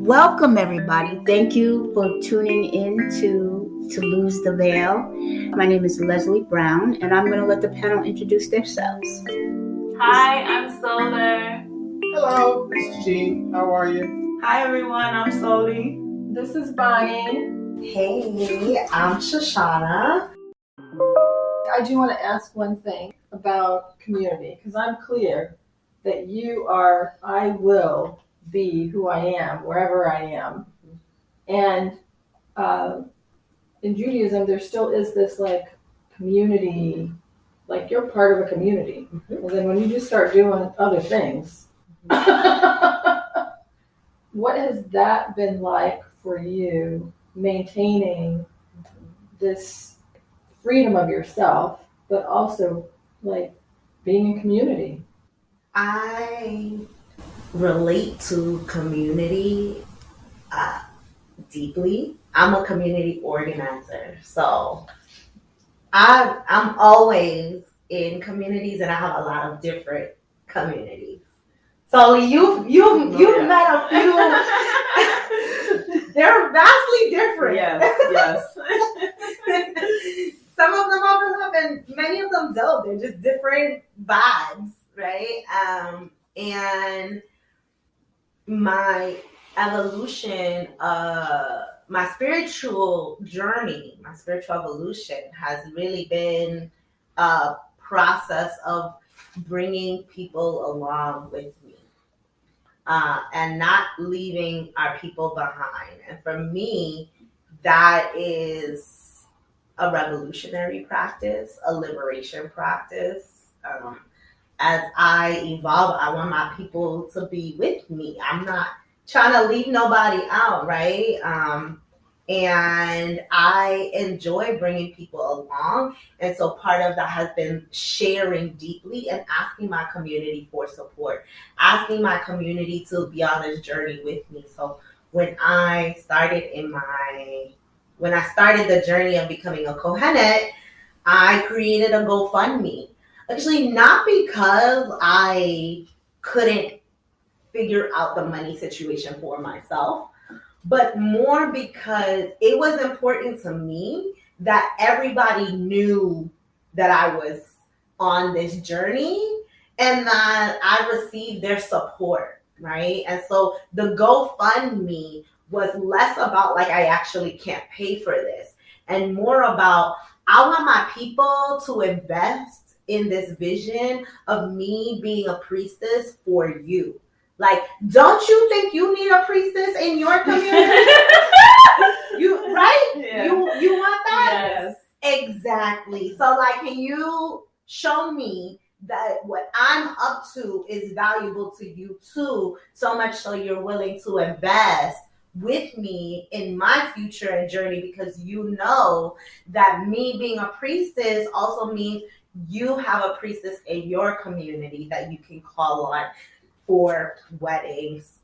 Welcome, everybody. Thank you for tuning in to Lose the Veil. My name is Leslie Brown, and I'm going to let the panel introduce themselves. Hi, I'm Solar. Hello, this is Gene. How are you? Hi, everyone. I'm Soli. This is Bonnie. Hey, I'm Shoshana. I do want to ask one thing about community, because I'm clear that I will be who I am, wherever I am. And in Judaism, there still is this like community, like you're part of a community. Mm-hmm. And then when you just start doing other things, what has that been like for you, maintaining this freedom of yourself, but also like being in community? I relate to community deeply. I'm a community organizer, so I'm always in communities, and I have a lot of different communities. So you've met a few. They're vastly different. Yes. Some of them overlap, and many of them don't. They're just different vibes, right? And my evolution, my spiritual journey, my spiritual evolution has really been a process of bringing people along with me and not leaving our people behind. And for me, that is a revolutionary practice, a liberation practice. As I evolve, I want my people to be with me. I'm not trying to leave nobody out, right? And I enjoy bringing people along. And so part of that has been sharing deeply and asking my community for support, asking my community to be on this journey with me. So when I started the journey of becoming a Kohenet, I created a GoFundMe. Actually, not because I couldn't figure out the money situation for myself, but more because it was important to me that everybody knew that I was on this journey and that I received their support, right? And so the GoFundMe was less about like, I actually can't pay for this, and more about, I want my people to invest in this vision of me being a priestess for you. Like, don't you think you need a priestess in your community? You right? Yeah. You want that? Yes. Exactly. So like, can you show me that what I'm up to is valuable to you too, so much so you're willing to invest with me in my future and journey, because you know that me being a priestess also means you have a priestess in your community that you can call on for weddings,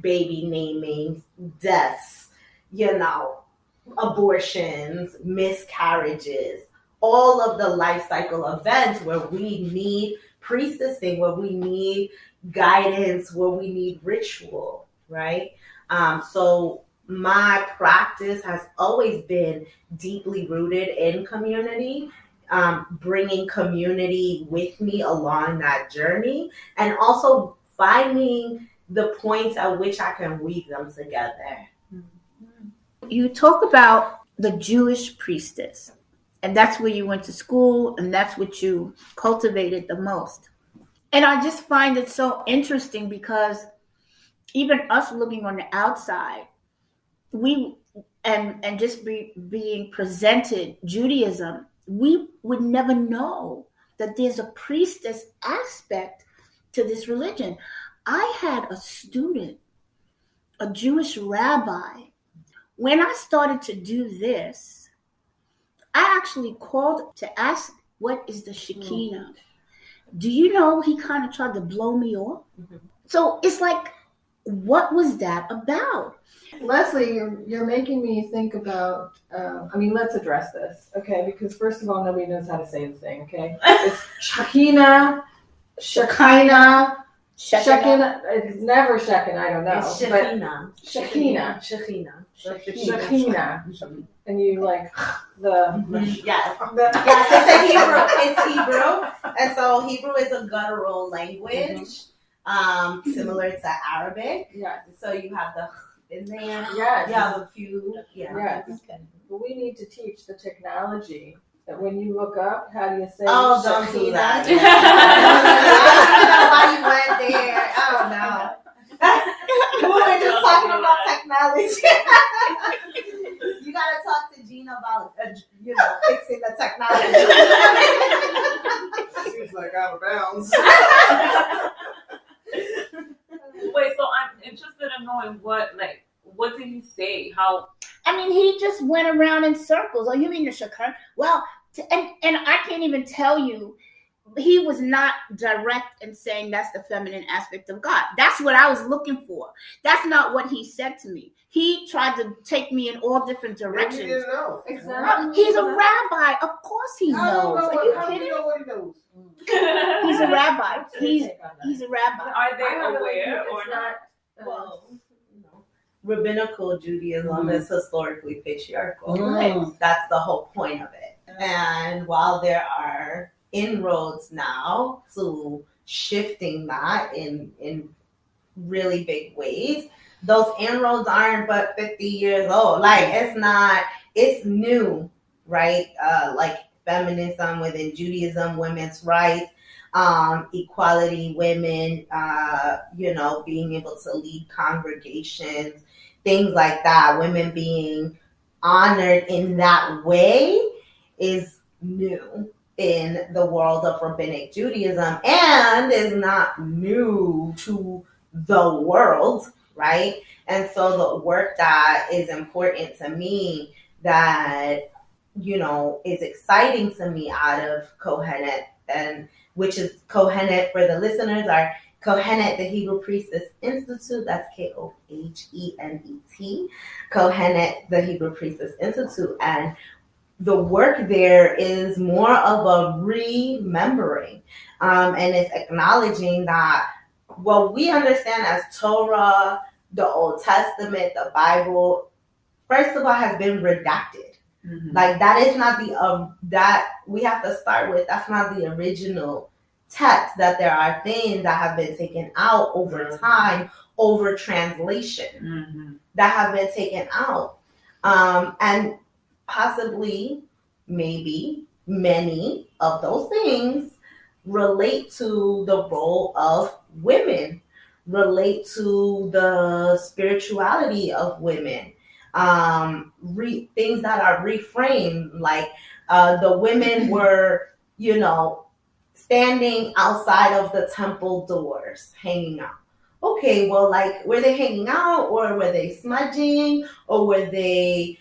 baby namings, deaths, abortions, miscarriages, all of the life cycle events where we need priestessing, where we need guidance, where we need ritual, right? So my practice has always been deeply rooted in community, bringing community with me along that journey, and also finding the points at which I can weave them together. You talk about the Jewish priestess, and that's where you went to school, and that's what you cultivated the most. And I just find it so interesting because even us looking on the outside, and just being presented Judaism, we would never know that there's a priestess aspect to this religion. I had a student, a Jewish rabbi. When I started to do this, I actually called to ask, what is the Shekinah? Do you know, he kind of tried to blow me off. Mm-hmm. So it's like, what was that about? Leslie, you're making me think about, let's address this, okay? Because first of all, nobody knows how to say the thing, okay? It's Shekinah, Shekinah. It's never Shekinah. I don't know. It's But Shekinah. Shekinah. Shekinah. And you like the. Yes. Yes, it's Hebrew. And so Hebrew is a guttural language, similar to Arabic. Yeah. So you have the in there. Yes. You have a few. Yeah. Yes. But we need to teach the technology that when you look up, how do you say? Oh, don't do that. I don't know why you went there. I don't know. We were just talking about technology. You gotta talk to Gene about, fixing the technology. Seems like out of bounds. Wait, so I'm interested in knowing what did he say? How? I mean, he just went around in circles. Oh, you mean the Shekinah? Well, and I can't even tell you. He was not direct in saying that's the feminine aspect of God. That's what I was looking for. That's not what he said to me. He tried to take me in all different directions. Maybe he didn't know. Exactly. He's a rabbi. Of course he knows. Are you How do kidding? you know what he knows? He's a rabbi. What's your take on that? He's a rabbi. Are they I have it aware like or it's not? Well, rabbinical Judaism is historically patriarchal. Mm. That's the whole point of it. And while there are inroads now to shifting that in really big ways, those inroads aren't but 50 years old. Like, it's new, right? Like feminism within Judaism, women's rights, equality, women, being able to lead congregations, things like that, women being honored in that way is new in the world of rabbinic Judaism and is not new to the world, right? And so the work that is important to me that, is exciting to me out of Kohenet, and which is Kohenet for the listeners, are Kohenet, the Hebrew Priestess Institute, that's Kohenet, Kohenet, the Hebrew Priestess Institute. And the work there is more of a remembering, and it's acknowledging that what we understand as Torah, the Old Testament, the Bible, first of all, has been redacted. Mm-hmm. Like, that is not that we have to start with. That's not the original text, that there are things that have been taken out over time, over translation, that have been taken out. And possibly, maybe, many of those things relate to the role of women, relate to the spirituality of women, things that are reframed, like the women were, standing outside of the temple doors, hanging out. Okay, well, like, were they hanging out, or were they smudging, or were they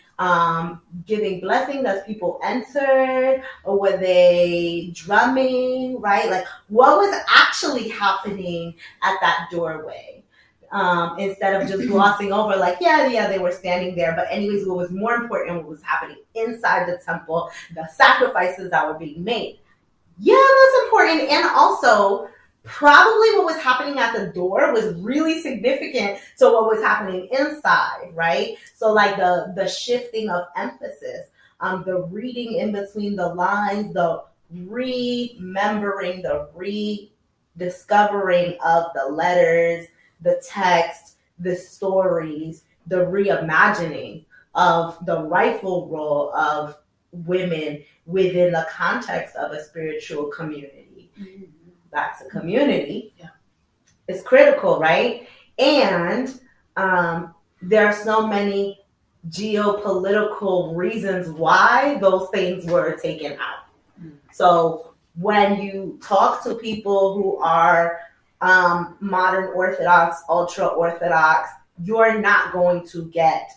giving blessings as people entered, or were they drumming, right? Like, what was actually happening at that doorway? Instead of just glossing over, like, yeah, they were standing there. But anyways, what was more important, what was happening inside the temple, the sacrifices that were being made. Yeah, that's important. And also, probably what was happening at the door was really significant to what was happening inside, right? So, like, the shifting of emphasis, the reading in between the lines, the remembering, the rediscovering of the letters, the text, the stories, the reimagining of the rightful role of women within the context of a spiritual community. Mm-hmm. That's a community. Yeah. It's critical, right? And there are so many geopolitical reasons why those things were taken out. Mm-hmm. So when you talk to people who are modern Orthodox, ultra Orthodox, you're not going to get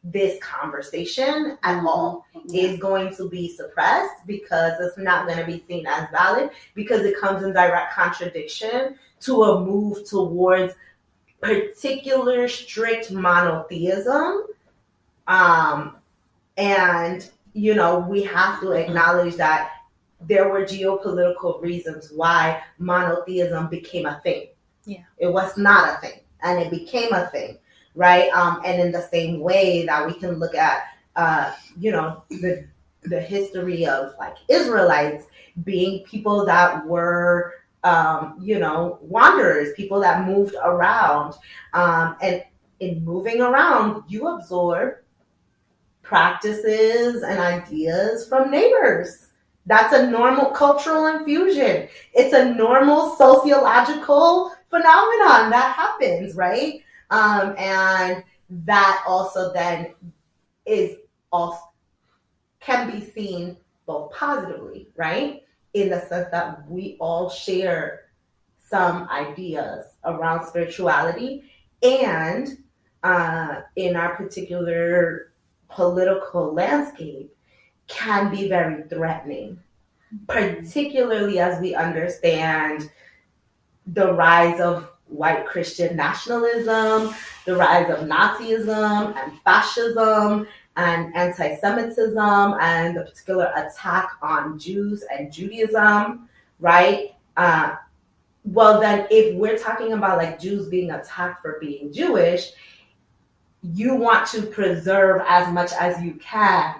this conversation at all. Is going to be suppressed because it's not going to be seen as valid, because it comes in direct contradiction to a move towards particular strict monotheism. And, we have to acknowledge that there were geopolitical reasons why monotheism became a thing. Yeah. It was not a thing, and it became a thing, right? And in the same way that we can look at, the history of like Israelites being people that were, wanderers, people that moved around, and in moving around, you absorb practices and ideas from neighbors. That's a normal cultural infusion. It's a normal sociological phenomenon that happens, right? And that also then is also can be seen both positively, right? In the sense that we all share some ideas around spirituality, and in our particular political landscape can be very threatening, particularly as we understand the rise of white Christian nationalism, the rise of Nazism and fascism and anti-Semitism, and the particular attack on Jews and Judaism, right? Well, then if we're talking about like Jews being attacked for being Jewish, you want to preserve as much as you can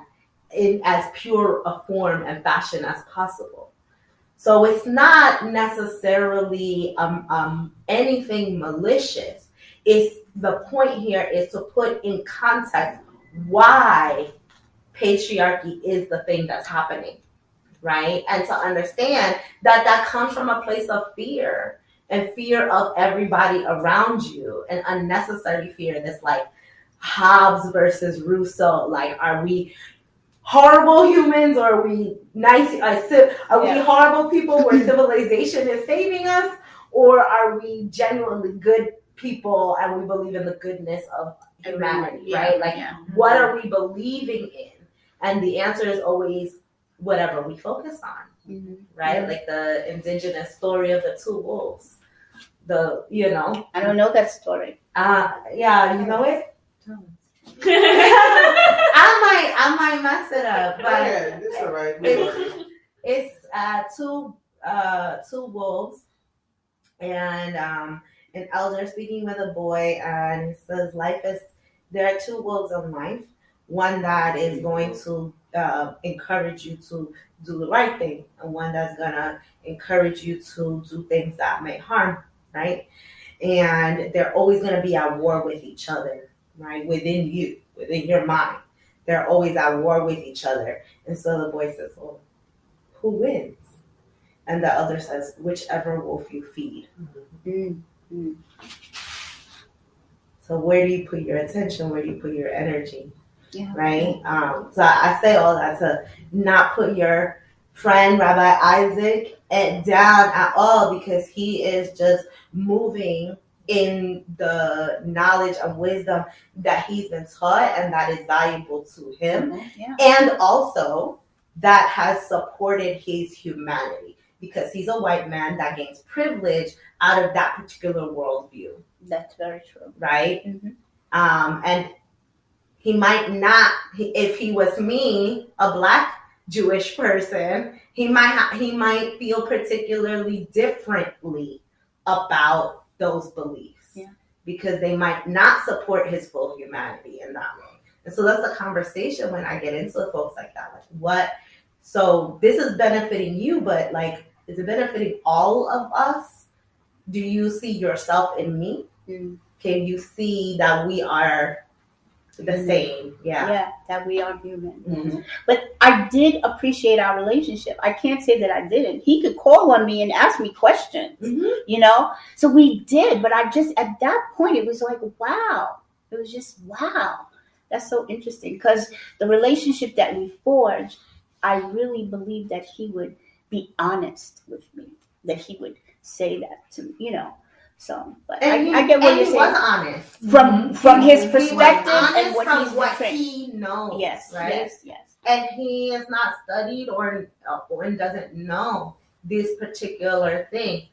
in as pure a form and fashion as possible. So it's not necessarily anything malicious. It's the point here is to put in context why patriarchy is the thing that's happening, right? And to understand that that comes from a place of fear, and fear of everybody around you, and unnecessary fear. That's like Hobbes versus Rousseau. Like, are we horrible humans, or are we nice? Are we horrible people where civilization is saving us, or are we genuinely good people and we believe in the goodness of humanity, right? Like, what are we believing in? And the answer is always whatever we focus on, right? Like the indigenous story of the two wolves. I don't know that story. Yeah, you know it? I might mess it up, but it's all right. It's two wolves, and an elder speaking with a boy, and he says there are two wolves in life. One that is going to encourage you to do the right thing, and one that's gonna encourage you to do things that may harm, right? And they're always gonna be at war with each other, right? Within your mind, they're always at war with each other. And so the boy says, well, who wins? And the other says, whichever wolf you feed. Mm-hmm. So where do you put your attention? Where do you put your energy? Yeah. Right? So I say all that to not put your friend, Rabbi Isaac, down at all, because he is just moving in the knowledge and wisdom that he's been taught, and that is valuable to him. And also that has supported his humanity, because he's a white man that gains privilege out of that particular worldview. That's very true. Right? And he might not, if he was me, a Black Jewish person, he might feel particularly differently about those beliefs, because they might not support his full humanity in that way. And so that's the conversation when I get into folks like that. Like, what? So this is benefiting you, but like, is it benefiting all of us? Do you see yourself in me? Can you see that we are the same? Yeah, that we are human. But I did appreciate our relationship. I can't say that I didn't. He could call on me and ask me questions, so we did. But I just, at that point, it was like, wow. It was just, wow. That's so interesting, because the relationship that we forged, I really believe that he would be honest with me, that he would say that to me, So, but I get what you're saying. He was honest from his perspective and what he knows. Yes, right? Yes. And he is not studied or doesn't know this particular thing.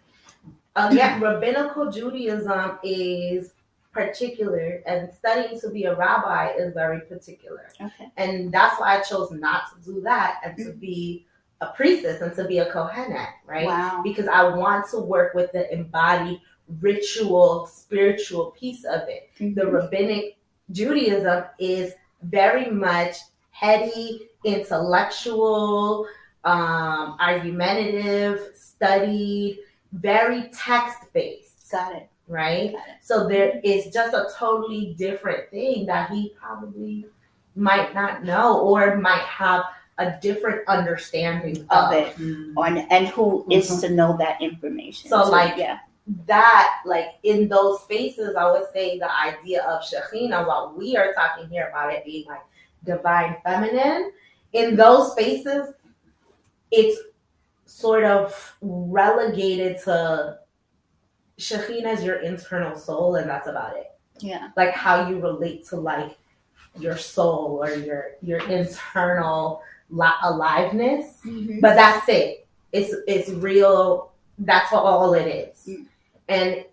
Again, rabbinical Judaism is particular, and studying to be a rabbi is very particular. Okay. And that's why I chose not to do that, and to be a priestess and to be a Kohenet, right? Wow. Because I want to work with the embodied ritual, spiritual piece of it. The rabbinic Judaism is very much heady, intellectual, argumentative, studied, very text-based. Got it. Right? So there is just a totally different thing that he probably might not know or might have a different understanding of it. And who is to know that information. So that, like in those spaces, I would say the idea of Shekhinah, while we are talking here about it being like divine feminine, in those spaces, it's sort of relegated to Shekhinah is your internal soul, and that's about it. Yeah. Like how you relate to like your soul or your internal aliveness. But that's it. It's real. That's all it is. And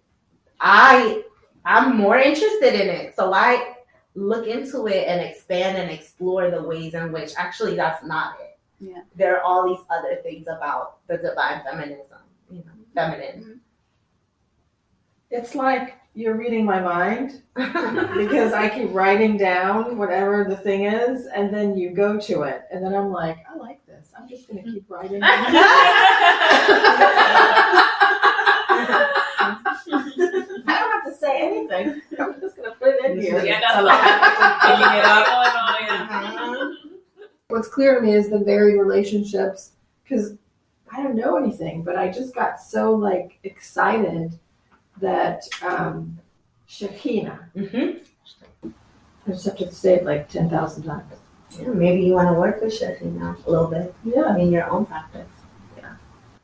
I'm more interested in it. So I look into it and expand and explore the ways in which actually that's not it. Yeah. There are all these other things about the divine feminism, feminine. It's like you're reading my mind because I keep writing down whatever the thing is, and then you go to it, and then I'm like, I like this. I'm just going to keep writing. I don't have to say anything. I'm just going to put it in here. Yeah, that's what happens. What's clear to me is the varied relationships, because I don't know anything, but I just got so like excited that Shekhinah. I just have to say it like 10,000 times. Yeah, maybe you want to work with Shekhinah a little bit. Yeah, in your own practice.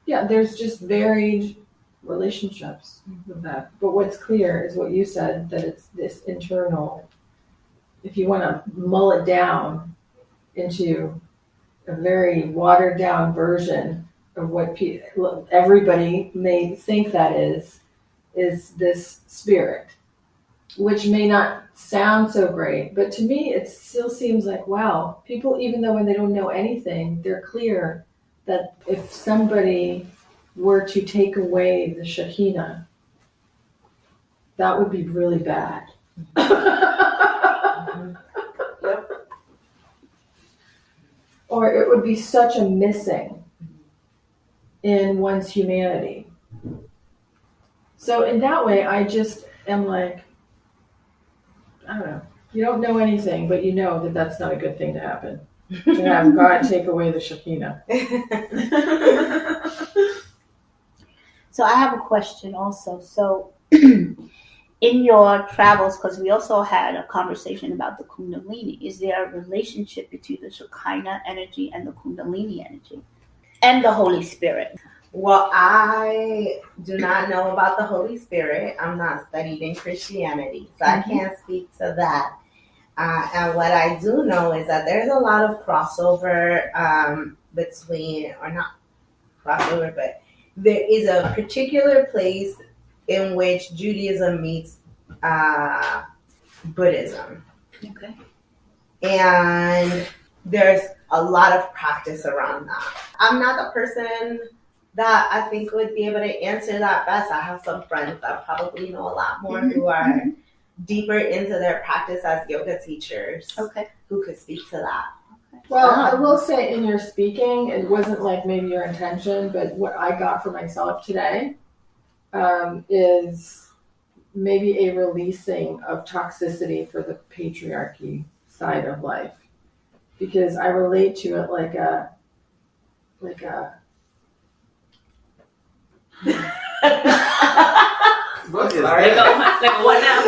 Yeah. There's just varied relationships with that. But what's clear is what you said, that it's this internal. If you want to mull it down into a very watered down version of what everybody may think that is this spirit, which may not sound so great, but to me it still seems like, wow, people, even though when they don't know anything, they're clear that if somebody were to take away the Shekhinah, that would be really bad. Or it would be such a missing in one's humanity. So in that way, I just am like, I don't know. You don't know anything, but you know that that's not a good thing to happen. To have God take away the Shekhinah. So I have a question also. So in your travels, because we also had a conversation about the Kundalini, is there a relationship between the Shekinah energy and the Kundalini energy and the Holy Spirit? Well, I do not know about the Holy Spirit. I'm not studied in Christianity, so I can't speak to that. And what I do know is that there's a lot of crossover between, or not crossover, but there is a particular place in which Judaism meets Buddhism. Okay. And there's a lot of practice around that. I'm not the person that I think would be able to answer that best. I have some friends that probably know a lot more who are deeper into their practice as yoga teachers. Okay. Who could speak to that. Well, I will say in your speaking, it wasn't like maybe your intention, but what I got for myself today is maybe a releasing of toxicity for the patriarchy side of life. Because I relate to it like a What is Like what now?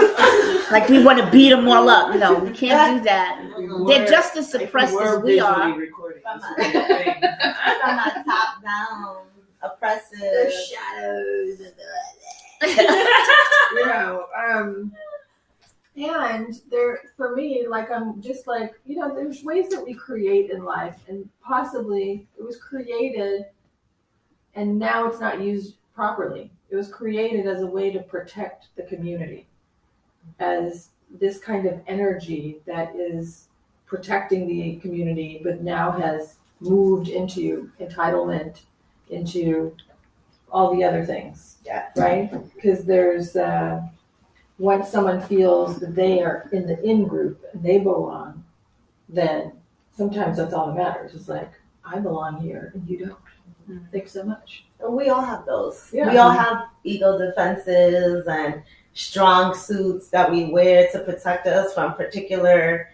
Like we want to beat them all up. No, we can't do that. They're just as suppressed as we are. From a top down, oppressive. the shadows of and there, for me, like, I'm just like, there's ways that we create in life, and possibly it was created and now it's not used properly. It was created as a way to protect the community, as this kind of energy that is protecting the community, but now has moved into entitlement, into all the other things. Yeah. Right? Because there's, once someone feels that they are in the in group and they belong, then sometimes that's all that matters. It's like, I belong here and you don't. Thanks so much. We all have those. Yeah. We all have ego defenses and strong suits that we wear to protect us from particular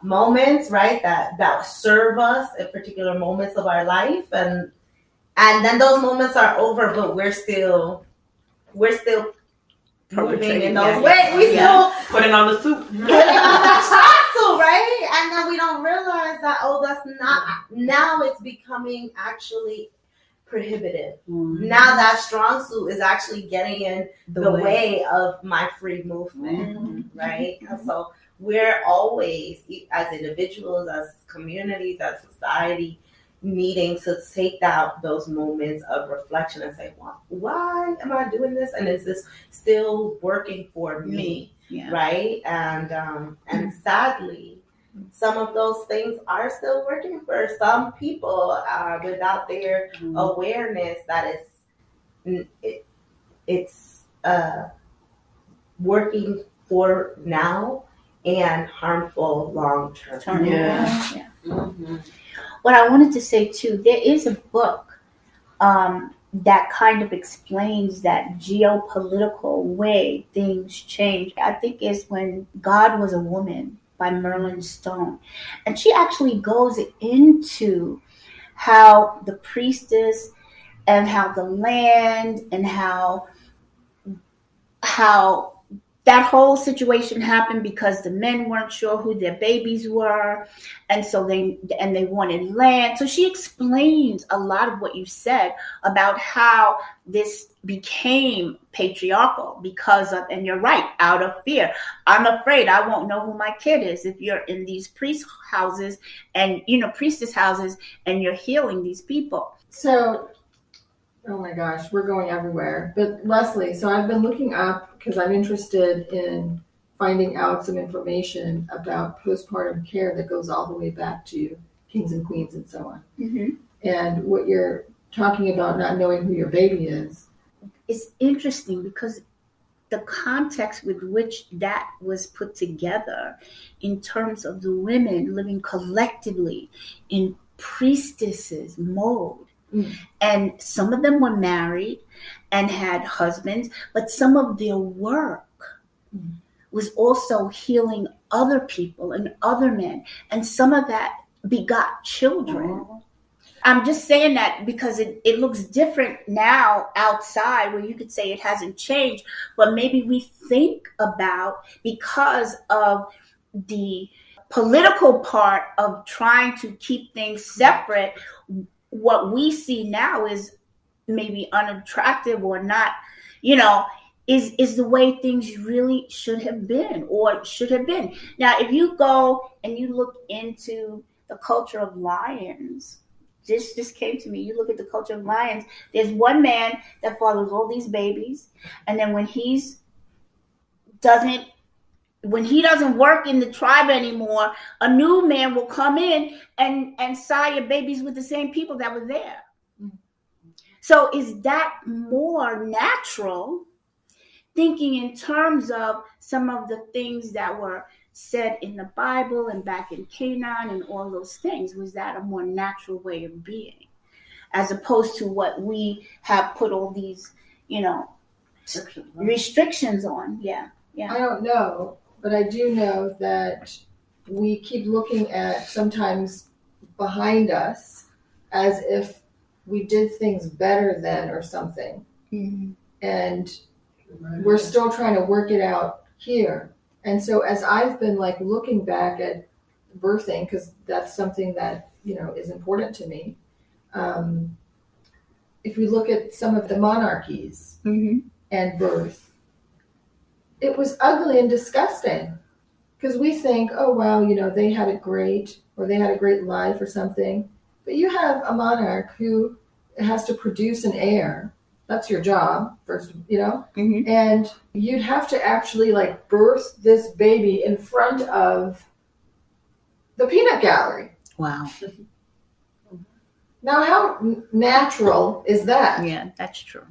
moments, right? That serve us at particular moments of our life, and then those moments are over, but we're still moving in those ways. We still putting on the suit. putting on that strong suit, right? And then we don't realize that, that's not, now it's becoming actually prohibitive. Now that strong suit is actually getting in the way of my free movement, right? So we're always, as individuals, as communities, as society, needing to take out those moments of reflection and say, why am I doing this? And is this still working for me? Yeah. Right? And sadly, some of those things are still working for some people without their awareness that it's working for now and harmful long term. Yeah. What I wanted to say too, there is a book that kind of explains that geopolitical way things change. I think it's When God Was a Woman by Merlin Stone. And she actually goes into how the priestess and how the land and how that whole situation happened because the men weren't sure who their babies were, and so they wanted land. So she explains a lot of what you said about how this became patriarchal because of, and you're right, out of fear. I'm afraid I won't know who my kid is if you're in these priestess houses and you're healing these people. So, oh my gosh, we're going everywhere. But Leslie, so I've been looking up because I'm interested in finding out some information about postpartum care that goes all the way back to kings and queens and so on. Mm-hmm. And what you're talking about, not knowing who your baby is. It's interesting because the context with which that was put together in terms of the women living collectively in priestesses mode. And some of them were married and had husbands, but some of their work was also healing other people and other men. And some of that begot children. I'm just saying that because it looks different now outside where you could say it hasn't changed, but maybe we think about, because of the political part of trying to keep things separate, what we see now is maybe unattractive or not, is the way things really should have been. Now, if you go and you look into the culture of lions, this came to me. You look at the culture of lions, there's one man that fathers all these babies, and then when he doesn't work in the tribe anymore, a new man will come in and sire babies with the same people that were there. So is that more natural, thinking in terms of some of the things that were said in the Bible and back in Canaan and all those things? Was that a more natural way of being, as opposed to what we have put all these, restrictions on? Yeah. I don't know. But I do know that we keep looking at sometimes behind us as if we did things better then or something. Mm-hmm. And we're still trying to work it out here. And so as I've been looking back at birthing, because that's something that, is important to me. If we look at some of the monarchies and birth, it was ugly and disgusting because we think, oh, wow, they had it great or they had a great life or something. But you have a monarch who has to produce an heir. That's your job first, and you'd have to actually birth this baby in front of the peanut gallery. Wow. Now, how natural is that? Yeah, that's true.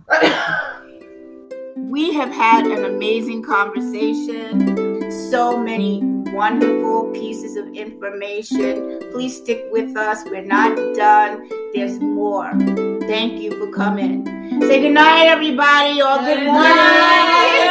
We have had an amazing conversation. So many wonderful pieces of information. Please stick with us. We're not done. There's more. Thank you for coming. Say good night, everybody, or good morning.